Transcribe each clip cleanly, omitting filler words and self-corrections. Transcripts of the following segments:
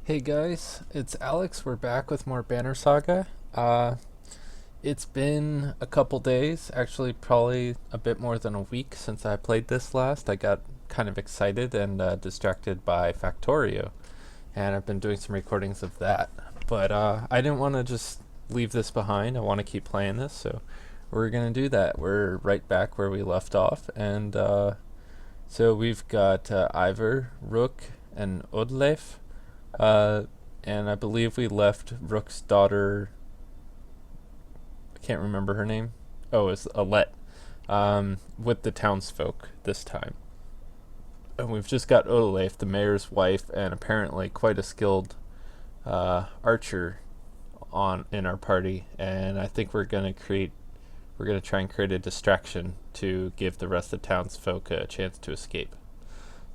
Hey guys, it's Alex. We're back with more Banner Saga. It's been a couple days, actually, probably a bit more than a week since I played this last. I got kind of excited and distracted by Factorio, and I've been doing some recordings of that. But I didn't want to just leave this behind. I want to keep playing this, so we're gonna do that. We're right back where we left off, and so we've got Ivor, Rook, and Odleif. Uh, and I believe we left Rook's daughter. I can't remember her name. Oh, it's Alette. With the townsfolk this time. And we've just got Odleif, the mayor's wife, and apparently quite a skilled archer in our party. And I think we're gonna try and create a distraction to give the rest of the townsfolk a chance to escape.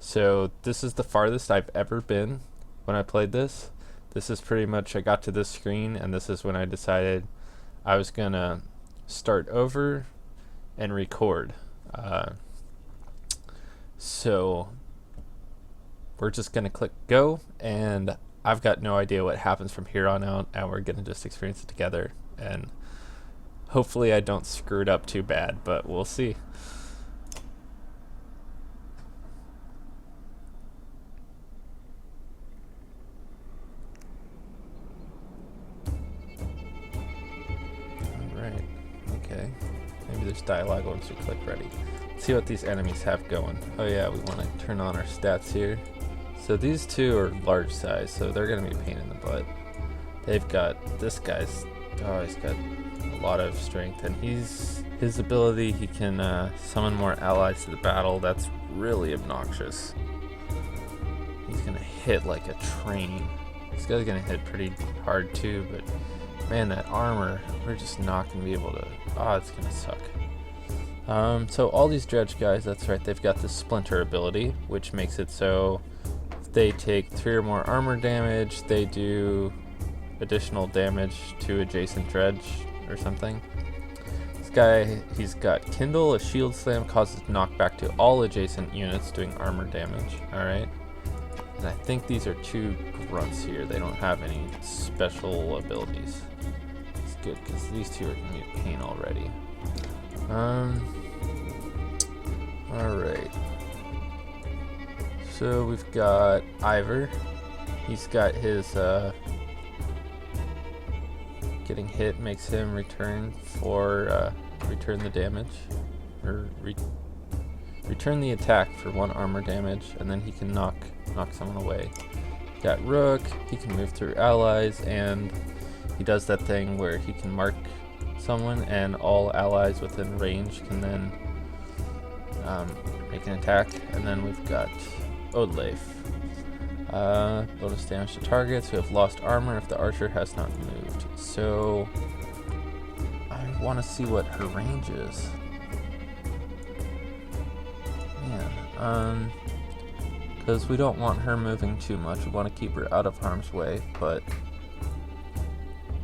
So this is the farthest I've ever been when I played this. This is pretty much, I got to this screen, and this is when I decided I was gonna start over and record. So we're just gonna click go, and I've got no idea what happens from here on out, and we're gonna just experience it together, and hopefully I don't screw it up too bad, but we'll see. Alright, okay. Maybe there's dialogue once we click ready. Let's see what these enemies have going. Oh yeah, we want to turn on our stats here. So these two are large size, so they're going to be a pain in the butt. They've got, this guy's, oh, he's got a lot of strength, and his ability, he can summon more allies to the battle. That's really obnoxious. He's going to hit like a train. This guy's going to hit pretty hard too, but man, that armor, we're just not going to be able to, it's going to suck. So all these dredge guys, that's right, they've got this splinter ability, which makes it so if they take 3 or more armor damage, they do additional damage to adjacent dredge or something. This guy, he's got Kindle, a shield slam causes knockback to all adjacent units doing armor damage, alright? And I think these are 2 grunts here, they don't have any special abilities. It's good, because these 2 are going to be a pain already. Alright. So we've got Ivor. He's got his, getting hit makes him return the damage. Or return the attack for 1 armor damage, and then he can knock someone away. Got Rook, he can move through allies, and he does that thing where he can mark someone, and all allies within range can then make an attack. And then we've got Odleif. Bonus damage to targets who have lost armor if the archer has not moved. So I want to see what her range is. Man, because we don't want her moving too much. We want to keep her out of harm's way, but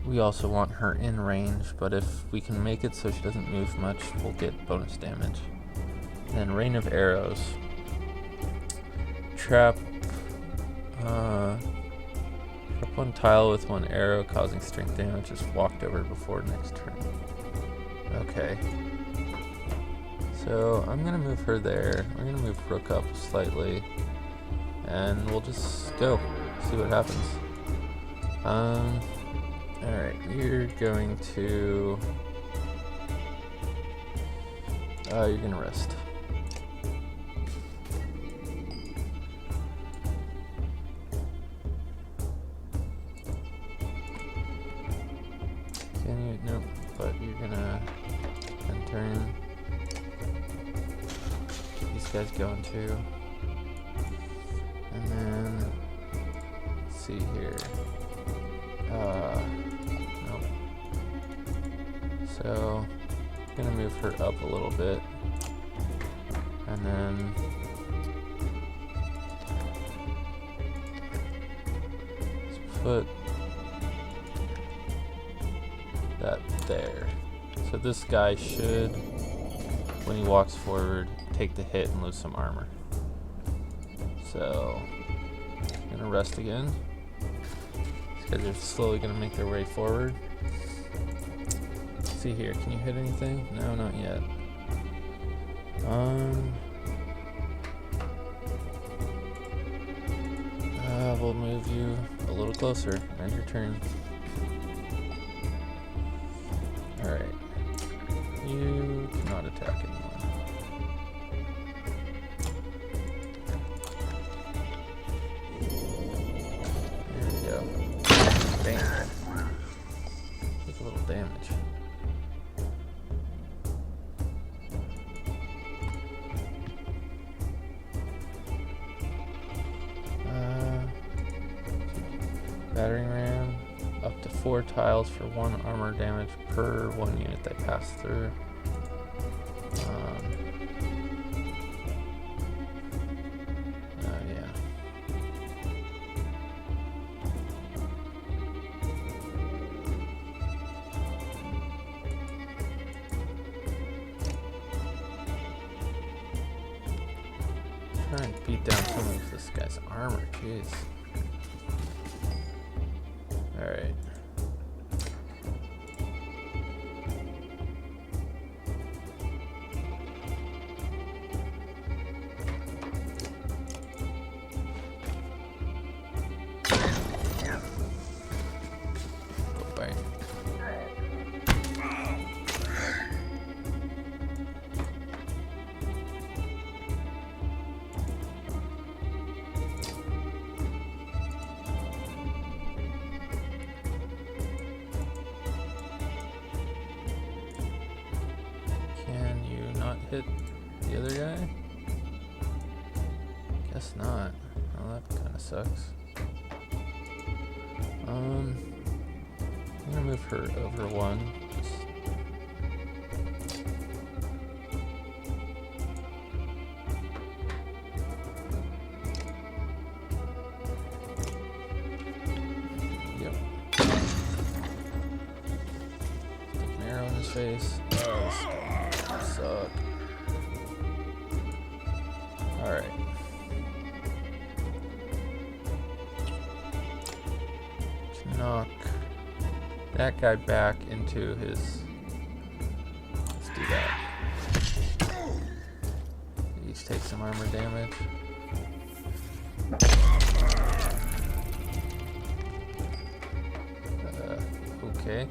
we also want her in range. But if we can make it so she doesn't move much, we'll get bonus damage. And rain of arrows. Trap 1 tile with 1 arrow causing strength damage is walked over before next turn. Okay. So I'm gonna move her there. I'm gonna move Rook up slightly, and we'll just go see what happens. Alright, you're going to you're gonna rest. Can you? Nope, but you're gonna end turn. These guys going too. And then, let's see here. Nope. So, I'm gonna move her up a little bit. And then, let's put that there. So this guy should, when he walks forward, take the hit and lose some armor. So, I'm gonna rest again. Guys are slowly gonna make their way forward. Let's see here, can you hit anything? No, not yet. We'll move you a little closer. Now's your turn. Alright. You cannot attack anyone. There we go. Bam. Take a little damage. Battering ram, up to 4 tiles for 1 armor damage per 1 unit they pass through. Yeah. Try and beat down some of this guy's armor, jeez. Alright. Go bite. Hit the other guy? Guess not. Well, that kind of sucks. I'm gonna move her over 1. Yep. Stick an arrow in his face. Oh, this suck. Alright. Let's knock that guy back into his... Let's do that. They each take some armor damage. Okay.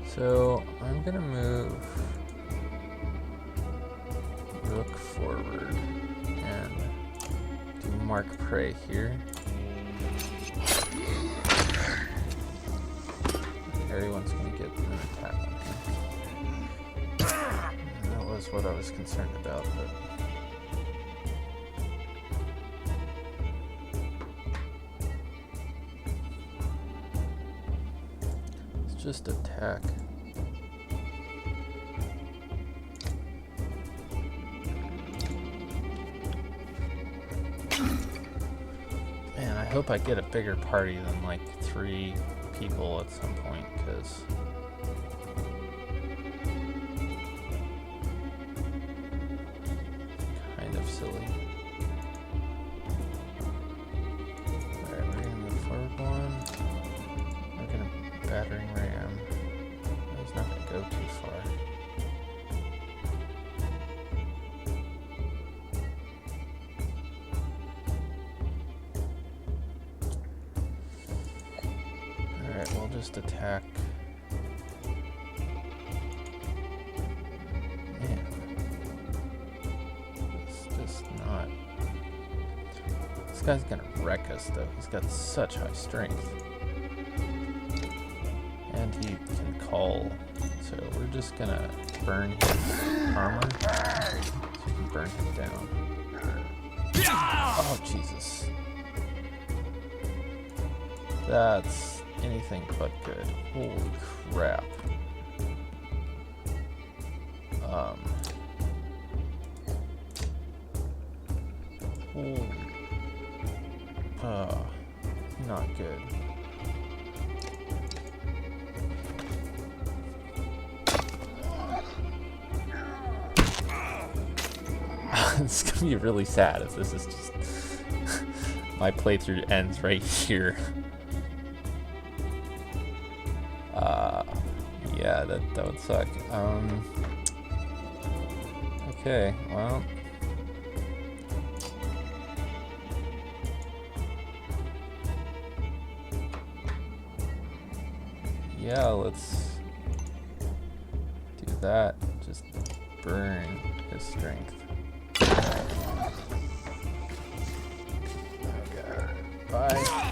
So, I'm gonna move Rook forward and do Mark Prey here. Everyone's gonna get an attack on him. That was what I was concerned about, but let's just attack. I hope I get a bigger party than like 3 people at some point, because kind of silly. Alright, we're gonna move forward 1. We're gonna battering ram. He's not gonna go too far. We'll just attack. Man. It's just not... This guy's gonna wreck us though. He's got such high strength. And he can call. So we're just gonna burn his armor. So we can burn him down. Oh, Jesus. That's anything but good. Holy crap. Not good. It's gonna be really sad if this is just my playthrough ends right here. Yeah, that would suck. Okay, well. Yeah, let's do that. Just burn his strength. Okay. Bye.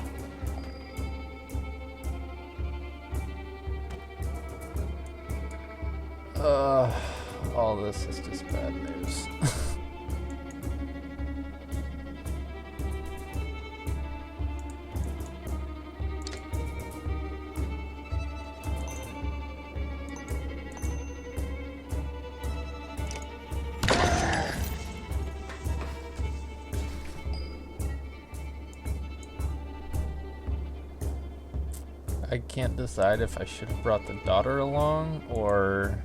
All this is just bad news. I can't decide if I should have brought the daughter along or...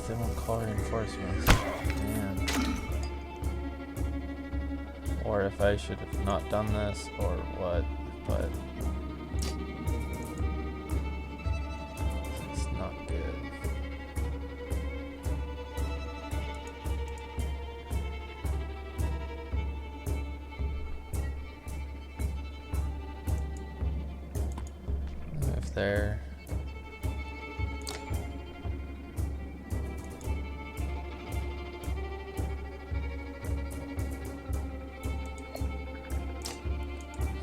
They won't call reinforcements. Man. Or if I should have not done this or what, but... It's not good. Move there.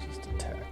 Just attack.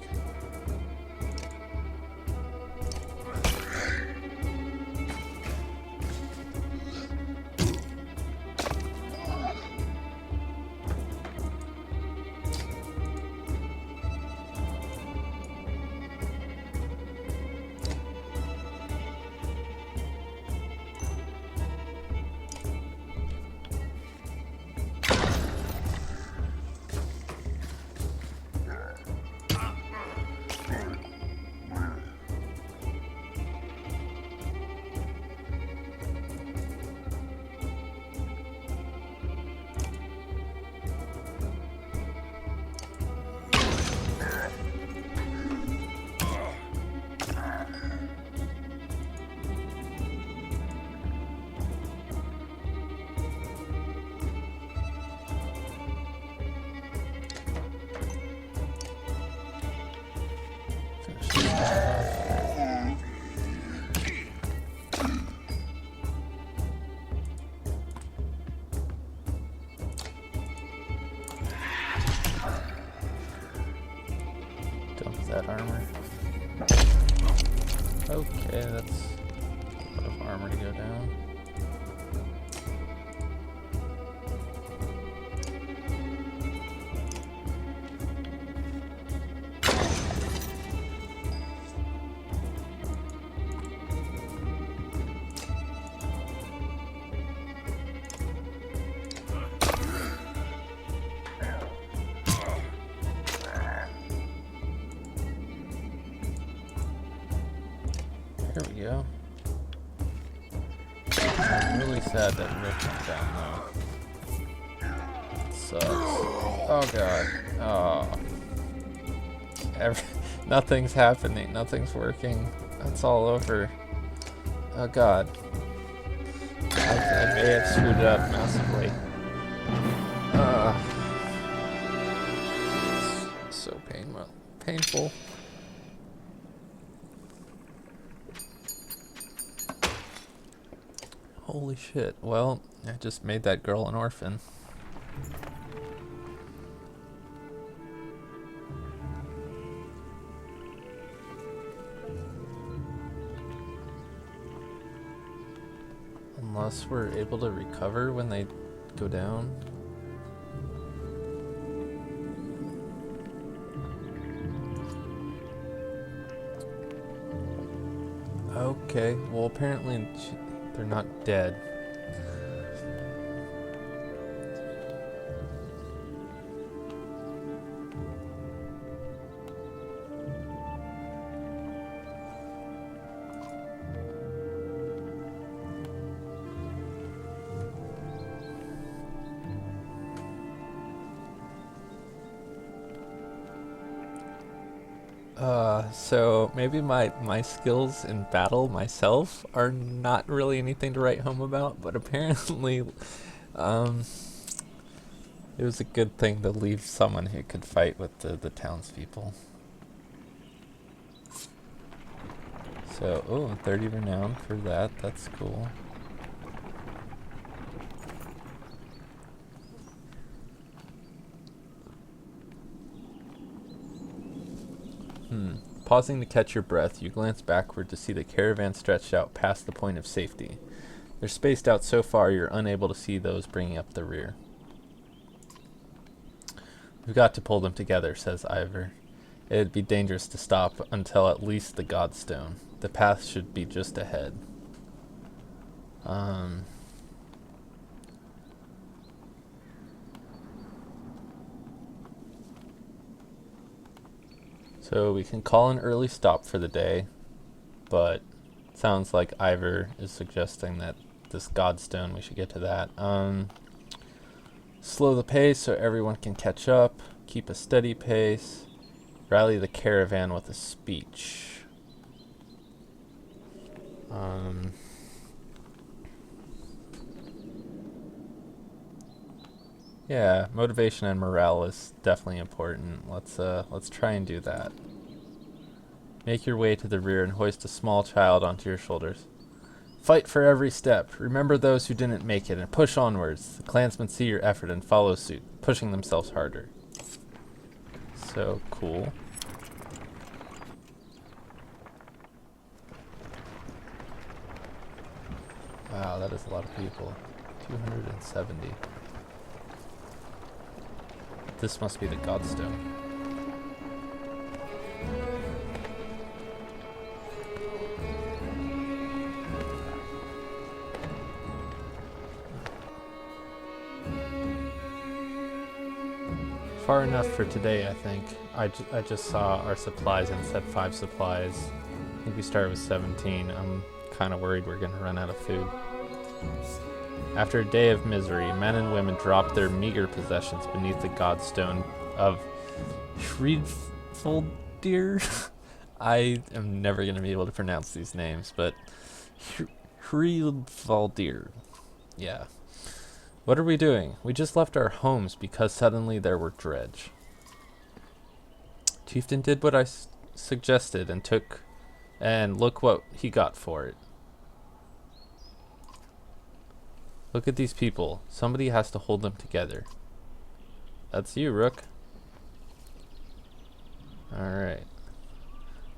Dump that armor. Okay, that's a lot of armor to go down. There we go. I'm really sad that Rick went down though. It sucks. Oh god. Oh. Nothing's happening. Nothing's working. It's all over. Oh god. I may have screwed it up massively. It's so painful. Holy shit. Well, I just made that girl an orphan. Unless we're able to recover when they go down. Okay, well apparently they're not dead. So maybe my skills in battle myself are not really anything to write home about, but apparently, um, it was a good thing to leave someone who could fight with the townspeople. So, oh, 30 renown for that. That's cool. Pausing to catch your breath, you glance backward to see the caravan stretched out past the point of safety. They're spaced out so far you're unable to see those bringing up the rear. We've got to pull them together, says Ivor. It'd be dangerous to stop until at least the Godstone. The path should be just ahead. So we can call an early stop for the day, but sounds like Ivor is suggesting that this Godstone, we should get to that. Slow the pace so everyone can catch up. Keep a steady pace. Rally the caravan with a speech. Yeah, motivation and morale is definitely important. Let's try and do that. Make your way to the rear and hoist a small child onto your shoulders. Fight for every step. Remember those who didn't make it and push onwards. The clansmen see your effort and follow suit, pushing themselves harder. So cool. Wow, that is a lot of people. 270. This must be the Godstone. Far enough for today, I think. I just saw our supplies and said 5 supplies. I think we started with 17. I'm kind of worried we're going to run out of food. After a day of misery, men and women dropped their meager possessions beneath the Godstone of Shriedfoldir. I am never going to be able to pronounce these names, but Shriedfoldir. Yeah. What are we doing? We just left our homes because suddenly there were dredge. Chieftain did what I suggested and look what he got for it. Look at these people. Somebody has to hold them together. That's you, Rook. Alright.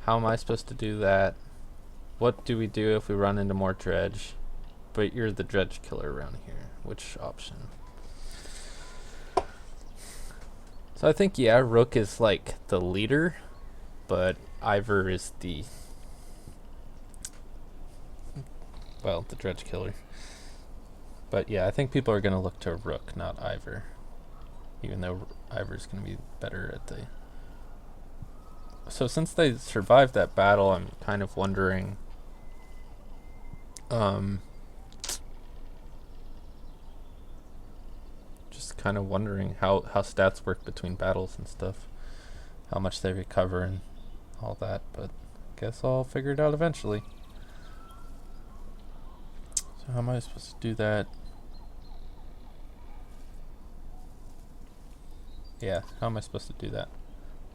How am I supposed to do that? What do we do if we run into more dredge? But you're the dredge killer around here. Which option? So I think, yeah, Rook is like the leader, but Ivor is the dredge killer. But yeah, I think people are going to look to Rook, not Ivor. Even though Ivor's going to be better at the... So since they survived that battle, I'm kind of wondering... just kind of wondering how stats work between battles and stuff. How much they recover and all that, but guess I'll figure it out eventually. So how am I supposed to do that? Yeah, how am I supposed to do that?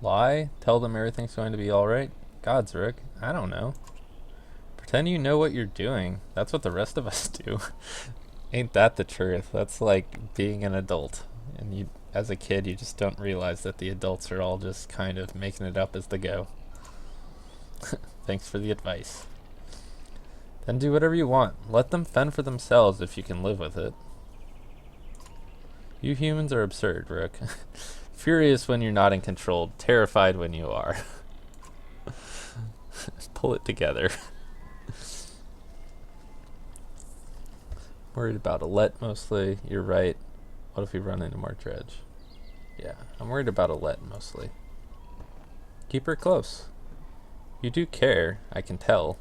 Lie? Tell them everything's going to be alright? Gods, Rook. I don't know. Pretend you know what you're doing. That's what the rest of us do. Ain't that the truth? That's like being an adult. And you, as a kid, you just don't realize that the adults are all just kind of making it up as they go. Thanks for the advice. Then do whatever you want. Let them fend for themselves if you can live with it. You humans are absurd, Rook. Furious when you're not in control, terrified when you are. Pull it together. Worried about Alette mostly. You're right. What if we run into more dredge? Yeah, I'm worried about Alette mostly. Keep her close. You do care, I can tell.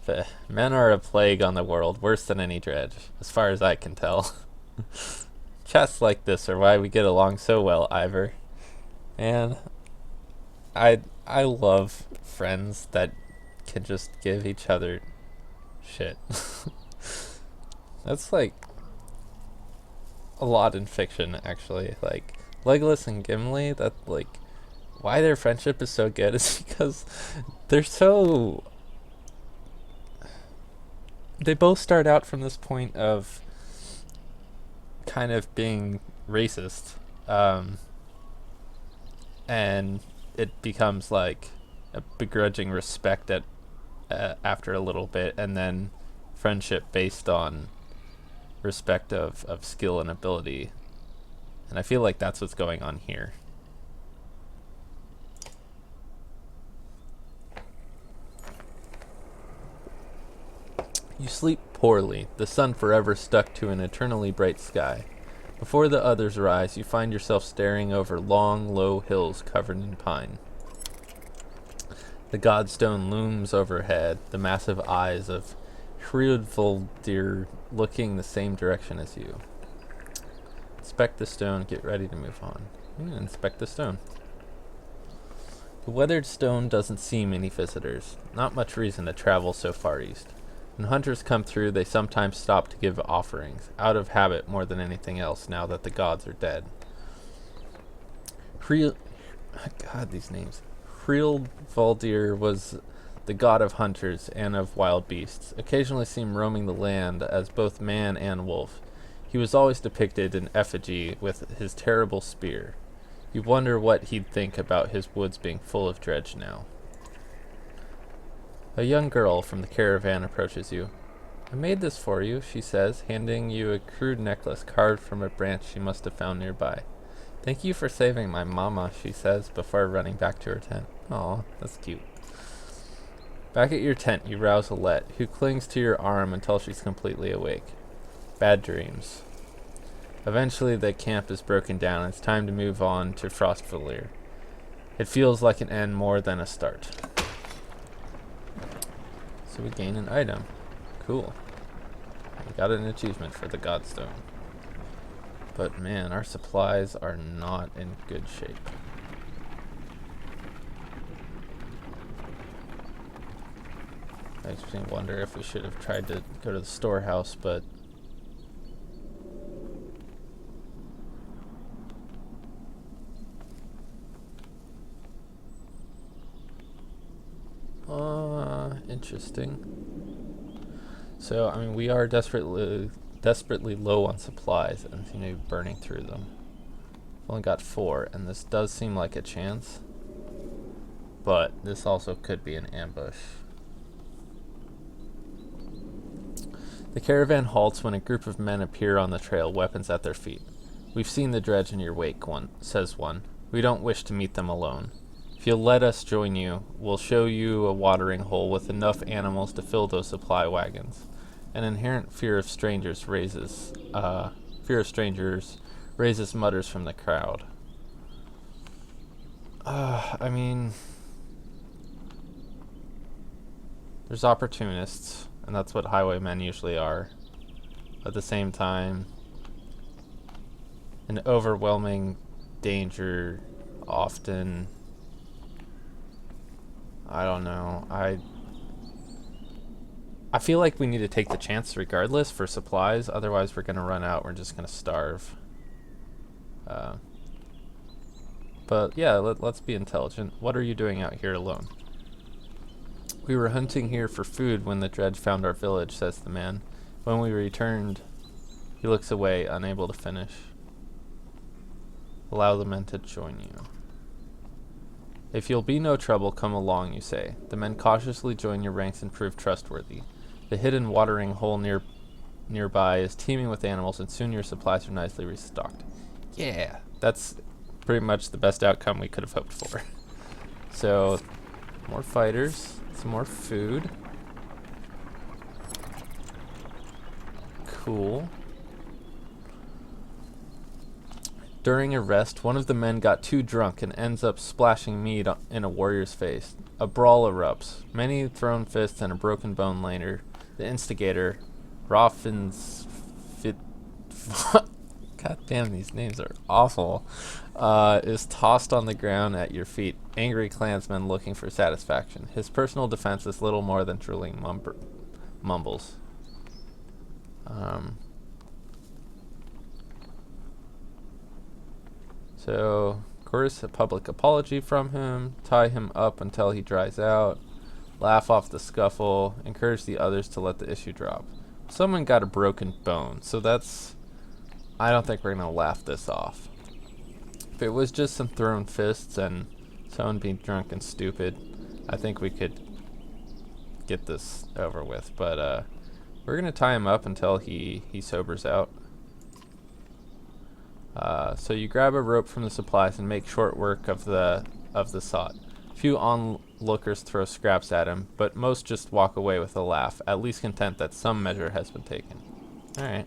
The men are a plague on the world, worse than any dredge, as far as I can tell. Chats like this are why we get along so well, Ivor. And I love friends that can just give each other shit. That's like a lot in fiction, actually. Like Legolas and Gimli, that like why their friendship is so good is because they're so they both start out from this point of kind of being racist, um, and it becomes like a begrudging respect at after a little bit, and then friendship based on respect of skill and ability. And I feel like that's what's going on here. You sleep poorly, the sun forever stuck to an eternally bright sky. Before the others rise, you find yourself staring over long, low hills covered in pine. The godstone looms overhead, the massive eyes of Hrudvoldir looking the same direction as you. Inspect the stone, get ready to move on. Inspect the stone. The weathered stone doesn't see many visitors. Not much reason to travel so far east. When hunters come through, they sometimes stop to give offerings, out of habit more than anything else now that the gods are dead. God, these names. Hrilvaldir was the god of hunters and of wild beasts, occasionally seen roaming the land as both man and wolf. He was always depicted in effigy with his terrible spear. You wonder what he'd think about his woods being full of dredge now. A young girl from the caravan approaches you. I made this for you, she says, handing you a crude necklace carved from a branch she must have found nearby. Thank you for saving my mama, she says, before running back to her tent. Aw, that's cute. Back at your tent, you rouse Alette, who clings to your arm until she's completely awake. Bad dreams. Eventually, the camp is broken down and it's time to move on to Frostvalir. It feels like an end more than a start. So we gain an item. Cool. We got an achievement for the Godstone. But man, our supplies are not in good shape. Makes me wonder if we should have tried to go to the storehouse, but interesting. So, I mean, we are desperately low on supplies and seem to be burning through them. We've only got 4, and this does seem like a chance, but this also could be an ambush. The caravan halts when a group of men appear on the trail, weapons at their feet. We've seen the dredge in your wake, says one. We don't wish to meet them alone. If you'll let us join you, we'll show you a watering hole with enough animals to fill those supply wagons. An inherent fear of strangers raises mutters from the crowd. I mean, there's opportunists, and that's what highwaymen usually are. At the same time, an overwhelming danger often, I don't know, I feel like we need to take the chance regardless for supplies, otherwise we're going to run out, we're just going to starve. But yeah, let's be intelligent. What are you doing out here alone? We were hunting here for food when the dredge found our village, says the man. When we returned, he looks away, unable to finish. Allow the men to join you. If you'll be no trouble, come along, you say. The men cautiously join your ranks and prove trustworthy. The hidden watering hole nearby is teeming with animals, and soon your supplies are nicely restocked. Yeah, that's pretty much the best outcome we could have hoped for. So, more fighters, some more food. Cool. During a rest, one of the men got too drunk and ends up splashing mead in a warrior's face. A brawl erupts. Many thrown fists and a broken bone later. The instigator, Roffin's God damn, these names are awful. Is tossed on the ground at your feet. Angry clansman looking for satisfaction. His personal defense is little more than drooling mumbles. So, of course, a public apology from him. Tie him up until he dries out. Laugh off the scuffle. Encourage the others to let the issue drop. Someone got a broken bone, so that's... I don't think we're going to laugh this off. If it was just some thrown fists and someone being drunk and stupid, I think we could get this over with. But we're going to tie him up until he sobers out. So you grab a rope from the supplies and make short work of the sot. Few onlookers throw scraps at him, but most just walk away with a laugh, at least content that some measure has been taken. Alright.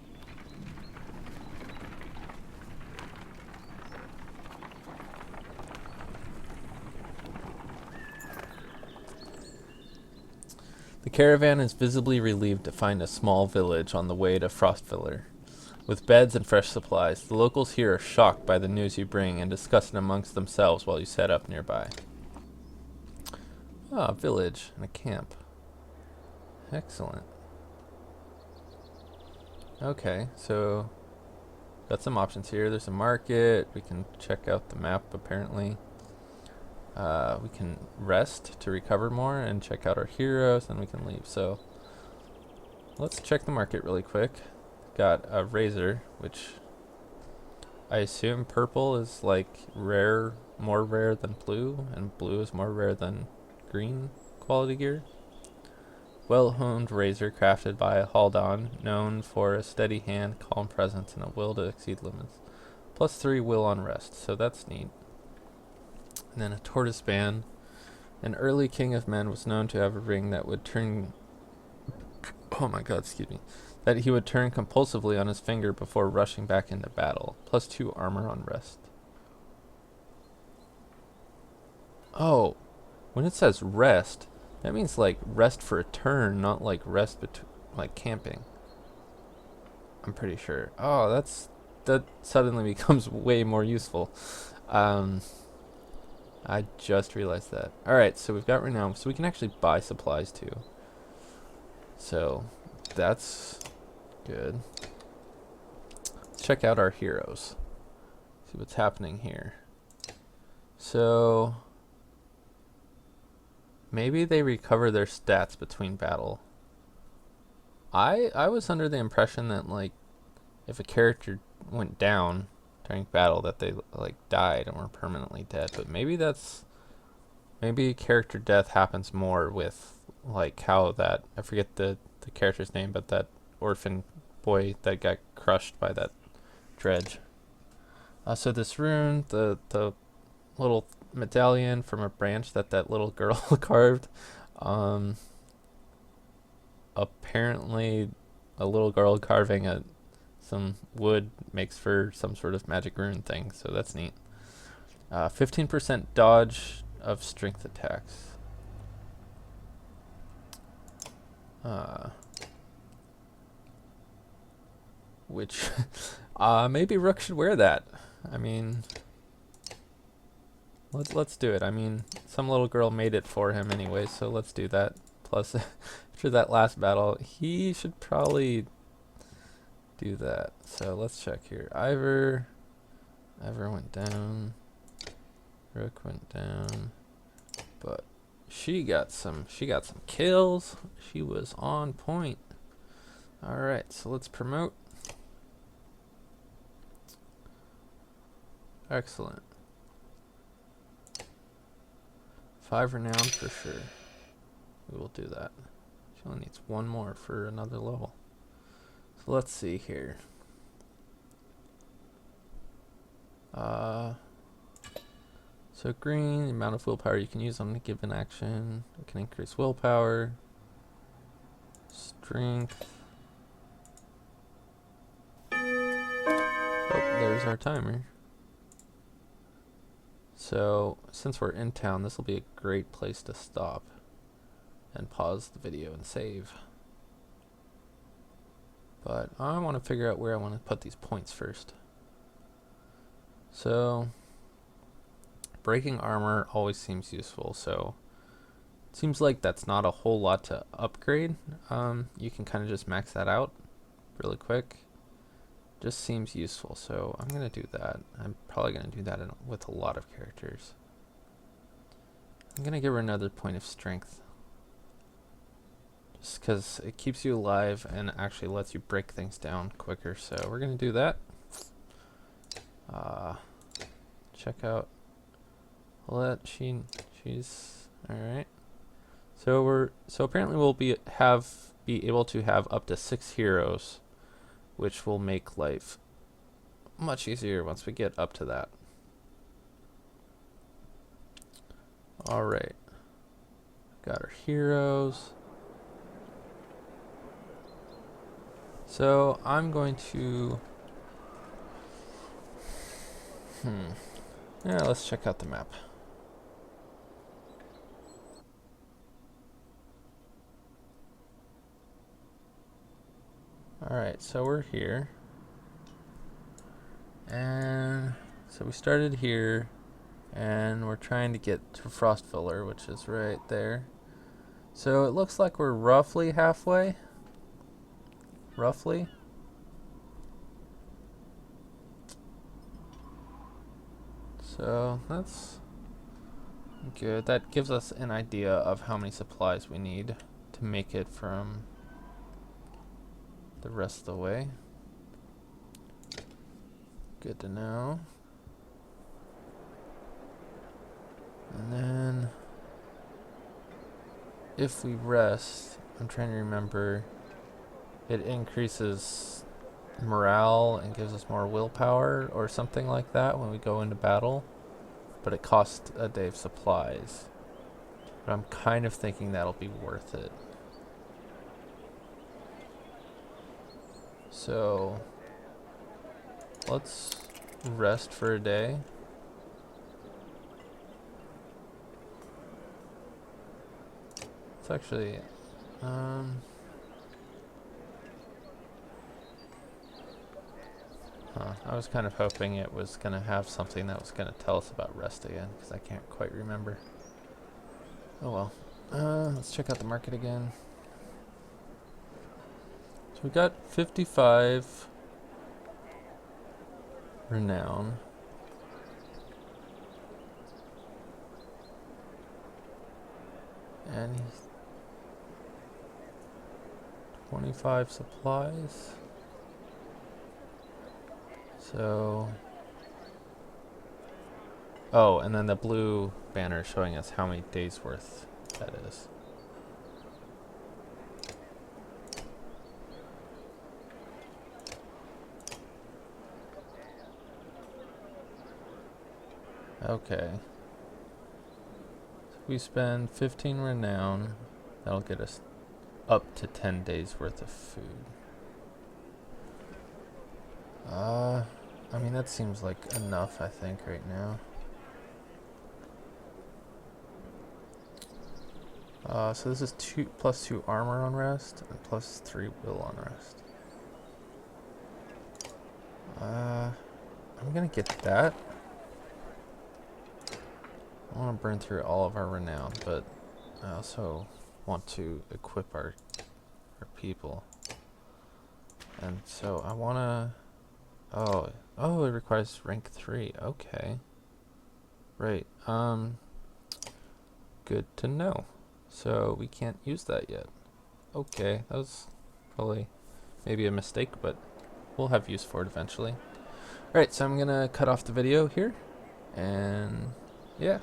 The caravan is visibly relieved to find a small village on the way to Frostviller. With beds and fresh supplies, the locals here are shocked by the news you bring and discuss it amongst themselves while you set up nearby. Ah, a village and a camp. Excellent. Okay, so got some options here. There's a market. We can check out the map, apparently. We can rest to recover more and check out our heroes, and we can leave. So let's check the market really quick. Got a razor, which I assume purple is like rare, more rare than blue, and blue is more rare than green quality gear. Well-honed razor crafted by a Haldon, known for a steady hand, calm presence, and a will to exceed limits. +3 will on rest, so that's neat. And then a tortoise band. An early king of men was known to have a ring that would turn... Oh my god, excuse me. That he would turn compulsively on his finger before rushing back into battle. +2 armor on rest. Oh, when it says rest, that means like rest for a turn, not like rest like camping. I'm pretty sure. Oh, that suddenly becomes way more useful. I just realized that. Alright, so we've got renown, so we can actually buy supplies too. So, that's good. Let's check out our heroes. See what's happening here. So, maybe they recover their stats between battle. I was under the impression that, like, if a character went down during battle that they like died and were permanently dead, but maybe character death happens more with like how that, I forget the character's name, but that orphan boy that got crushed by that dredge. So this rune, the little medallion from a branch that little girl carved, apparently a little girl carving some wood makes for some sort of magic rune thing, so that's neat. 15% dodge of strength attacks. Which, maybe Rook should wear that. I mean, let's do it. I mean, some little girl made it for him anyway, so let's do that. Plus, after that last battle, he should probably do that. So let's check here. Ivor went down. Rook went down. But she got some kills. She was on point. Alright, so let's promote. Excellent. 5 renown for sure. We will do that. She only needs 1 more for another level. So let's see here. So green, the amount of willpower you can use on a given action. It can increase willpower. Strength. Oh, there's our timer. So, since we're in town, this will be a great place to stop and pause the video and save. But I want to figure out where I want to put these points first. So breaking armor always seems useful, so it seems like that's not a whole lot to upgrade. You can kind of just max that out really quick. Just seems useful, so I'm gonna do that. I'm probably gonna do that with a lot of characters. I'm gonna give her another point of strength, just because it keeps you alive and actually lets you break things down quicker. So we're gonna do that. Check out she's all right. So apparently we'll be able to have up to 6 heroes, which will make life much easier once we get up to that. All right, got our heroes. So I'm going to yeah, let's check out the map. Alright, so we're here. And so we started here, and we're trying to get to Frostfiller, which is right there. So it looks like we're roughly halfway. Roughly. So that's good. That gives us an idea of how many supplies we need to make it from the rest of the way. Good to know. And then if we rest, I'm trying to remember, it increases morale and gives us more willpower or something like that when we go into battle, but it costs a day of supplies. But I'm kind of thinking that'll be worth it. So let's rest for a day. It's actually I was kind of hoping it was going to have something that was going to tell us about rest again, because I can't quite remember. Oh well. Let's check out the market again. So we got 55 renown. And 25 supplies. So, oh, and then the blue banner showing us how many days worth that is. Okay. So we spend 15 renown. That'll get us up to 10 days worth of food. I mean, that seems like enough, I think, right now. So this is +2 armor on rest and +3 will on rest. I'm gonna get that. I want to burn through all of our renown, but I also want to equip our people. And so I want to... Oh, it requires rank 3. Okay. Right. Good to know. So we can't use that yet. Okay, that was probably maybe a mistake, but we'll have use for it eventually. Alright, so I'm gonna cut off the video here, and yeah.